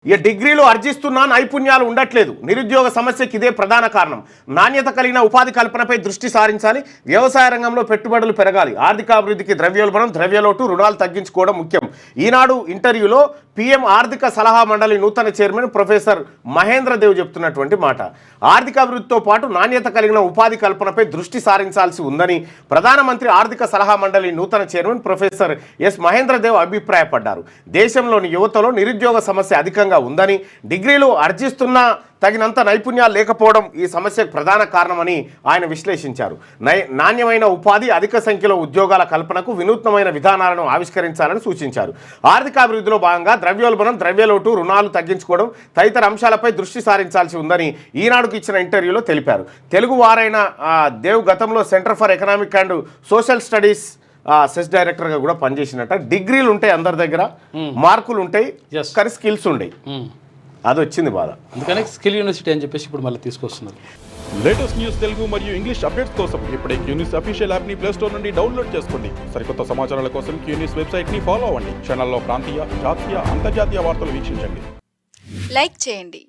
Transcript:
ఇక డిగ్రీలు ఆర్జిస్తున్నా నైపుణ్యాలు ఉండట్లేదు. నిరుద్యోగ సమస్యకి ఇదే ప్రధాన కారణం. నాణ్యత కలిగిన ఉపాధి కల్పనపై దృష్టి సారించాలి. వ్యవసాయ రంగంలో పెట్టుబడులు పెరగాలి. ఆర్థికాభివృద్ధికి ద్రవ్యోల్బణం, ద్రవ్యలోటు, రుణాలు తగ్గించుకోవడం ముఖ్యం. ఈనాడు ఇంటర్వ్యూలో పీఎం ఆర్థిక సలహా మండలి నూతన చైర్మన్ ప్రొఫెసర్ మహేంద్ర దేవ్ చెప్తున్నటువంటి మాట. ఆర్థికాభివృద్ధితో పాటు నాణ్యత కలిగిన ఉపాధి కల్పనపై దృష్టి సారించాల్సి ఉందని ప్రధానమంత్రి ఆర్థిక సలహా మండలి నూతన chairman professor S Mahendra Dev అభిప్రాయపడ్డారు. దేశంలోని యువతలో నిరుద్యోగ సమస్య అధికంగా ఉందని, డిగ్రీలు ఆర్జిస్తున్న తగినంత నైపుణ్యాలు లేకపోవడం ఈ సమస్యకు ప్రధాన కారణమని ఆయన విశ్లేషించారు. నాణ్యమైన ఉపాధి, అధిక సంఖ్యలో ఉద్యోగాల కల్పనకు వినూత్నమైన విధానాలను ఆవిష్కరించాలని సూచించారు. ఆర్థికాభివృద్ధిలో భాగంగా ద్రవ్యోల్బణం, ద్రవ్యలోటు, రుణాలు తగ్గించుకోవడం తదితర అంశాలపై దృష్టి సారించాల్సి ఉందని ఈనాడుకు ఇచ్చిన ఇంటర్వ్యూలో తెలిపారు. తెలుగు వారైన దేవ్ గతంలో centre for economic and social studies CESS డైరెక్టర్గా కూడా పనిచేసినట్ట. డిగ్రీలు ఉంటాయి, అందరి దగ్గర మార్కులు ఉంటాయి, కానీ స్కిల్స్ ఉండయి. అది వచ్చింది బాధ. అందుకని స్కిల్ యూనివర్సిటీ అని చెప్పేసి ఇప్పుడు మళ్ళీ తీసుకొస్తున్నారు. లేటెస్ట్ న్యూస్ తెలుగు మరియు ఇంగ్లీష్ అప్డేట్స్ కోసం ఇప్పుడే క్యూ న్యూస్ అఫీషియల్ యాప్ ని ప్లే స్టోర్ నుండి డౌన్లోడ్ చేసుకోండి. సరికొత్త సమాచారాల కోసం క్యూ న్యూస్ వెబ్సైట్ ని ఫాలో అవ్వండి. ఛానల్లో ప్రాంతీయ, జాతీయ, అంతర్జాతీయ వార్తలు వీక్షించండి. లైక్ చేయండి.